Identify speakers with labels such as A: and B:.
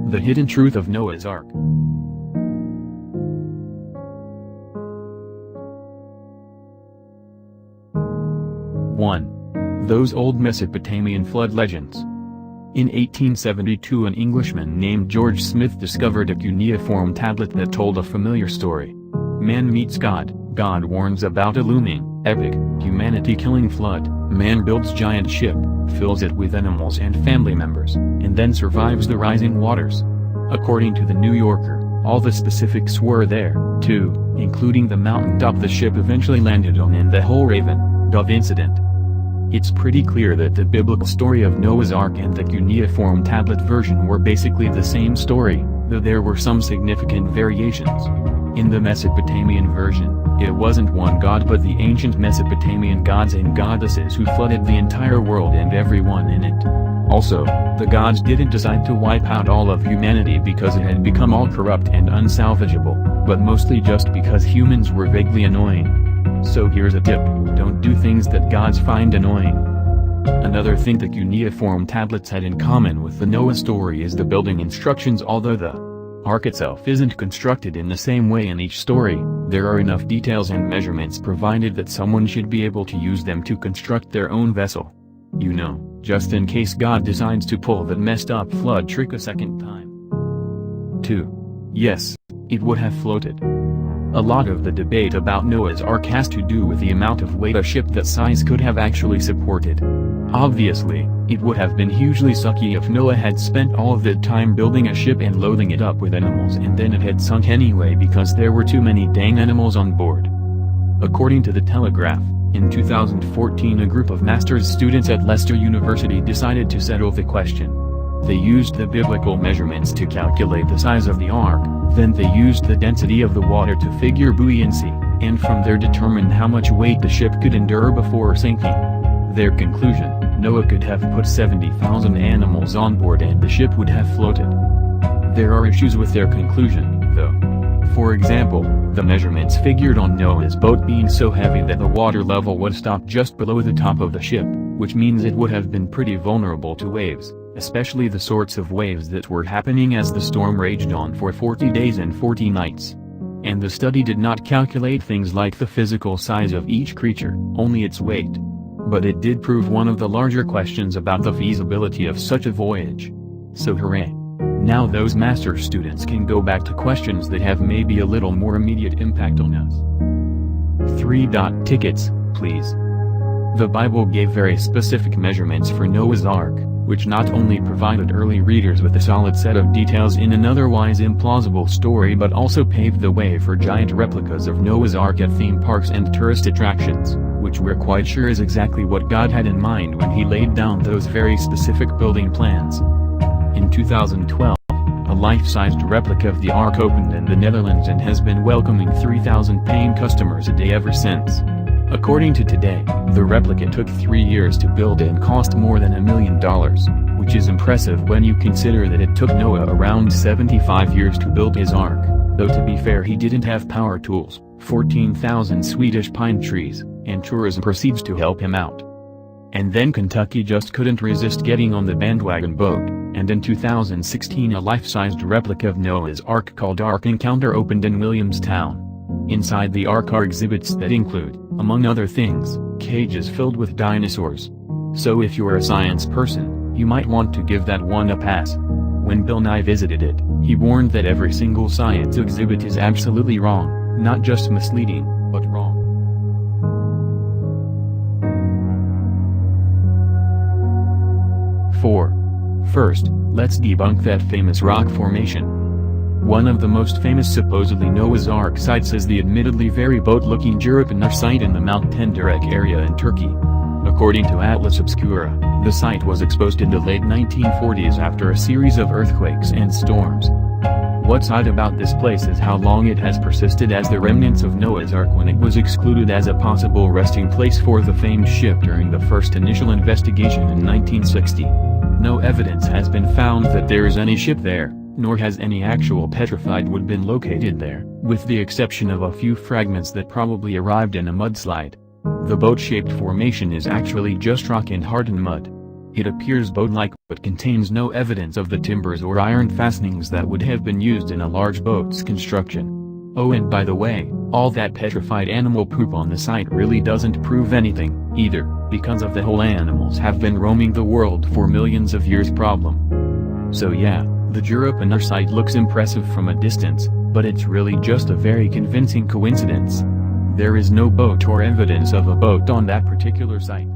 A: The Hidden Truth of Noah's Ark. 1. Those old Mesopotamian flood legends. In 1872 an Englishman named George Smith discovered a cuneiform tablet that told a familiar story. Man meets God, God warns about a looming, epic, humanity-killing flood, man builds giant ship, fills it with animals and family members, and then survives the rising waters. According to the New Yorker, all the specifics were there, too, including the mountaintop the ship eventually landed on and the whole raven, dove incident. It's pretty clear that the biblical story of Noah's Ark and the cuneiform tablet version were basically the same story, though there were some significant variations. In the Mesopotamian version, it wasn't one god but the ancient Mesopotamian gods and goddesses who flooded the entire world and everyone in it. Also, the gods didn't decide to wipe out all of humanity because it had become all corrupt and unsalvageable, but mostly just because humans were vaguely annoying. So here's a tip: don't do things that gods find annoying. Another thing the cuneiform tablets had in common with the Noah story is the building instructions. Although the ark itself isn't constructed in the same way in each story, there are enough details and measurements provided that someone should be able to use them to construct their own vessel. You know, just in case God decides to pull that messed up flood trick a second time. 2. Yes, it would have floated. A lot of the debate about Noah's Ark has to do with the amount of weight a ship that size could have actually supported. Obviously, it would have been hugely sucky if Noah had spent all of that time building a ship and loading it up with animals and then it had sunk anyway because there were too many dang animals on board. According to the Telegraph, in 2014 a group of master's students at Leicester University decided to settle the question. They used the biblical measurements to calculate the size of the ark, then they used the density of the water to figure buoyancy, and from there determined how much weight the ship could endure before sinking. Their conclusion: Noah could have put 70,000 animals on board and the ship would have floated. There are issues with their conclusion, though. For example, the measurements figured on Noah's boat being so heavy that the water level would stop just below the top of the ship, which means it would have been pretty vulnerable to waves, especially the sorts of waves that were happening as the storm raged on for 40 days and 40 nights. And the study did not calculate things like the physical size of each creature, only its weight. But it did prove one of the larger questions about the feasibility of such a voyage. So hooray! Now those master's students can go back to questions that have maybe a little more immediate impact on us. 3. Tickets, please. The Bible gave very specific measurements for Noah's Ark, which not only provided early readers with a solid set of details in an otherwise implausible story but also paved the way for giant replicas of Noah's Ark at theme parks and tourist attractions, which we're quite sure is exactly what God had in mind when he laid down those very specific building plans. In 2012, a life-sized replica of the Ark opened in the Netherlands and has been welcoming 3,000 paying customers a day ever since. According to Today, the replica took 3 years to build and cost more than $1 million, which is impressive when you consider that it took Noah around 75 years to build his ark, though to be fair he didn't have power tools, 14,000 Swedish pine trees, and tourism proceeds to help him out. And then Kentucky just couldn't resist getting on the bandwagon boat, and in 2016 a life-sized replica of Noah's Ark called Ark Encounter opened in Williamstown. Inside the ark are exhibits that include, among other things, cages filled with dinosaurs. So if you're a science person, you might want to give that one a pass. When Bill Nye visited it, he warned that every single science exhibit is absolutely wrong, not just misleading, but wrong. 4. First, let's debunk that famous rock formation. One of the most famous supposedly Noah's Ark sites is the admittedly very boat-looking Jurapınar site in the Mount Tendirek area in Turkey. According to Atlas Obscura, the site was exposed in the late 1940s after a series of earthquakes and storms. What's odd about this place is how long it has persisted as the remnants of Noah's Ark when it was excluded as a possible resting place for the famed ship during the first initial investigation in 1960. No evidence has been found that there is any ship there, nor has any actual petrified wood been located there, with the exception of a few fragments that probably arrived in a mudslide. The boat-shaped formation is actually just rock and hardened mud. It appears boat-like but contains no evidence of the timbers or iron fastenings that would have been used in a large boat's construction. Oh, and by the way, all that petrified animal poop on the site really doesn't prove anything, either, because of the whole animals have been roaming the world for millions of years problem. So yeah, the Jurapanar site looks impressive from a distance, but it's really just a very convincing coincidence. There is no boat or evidence of a boat on that particular site.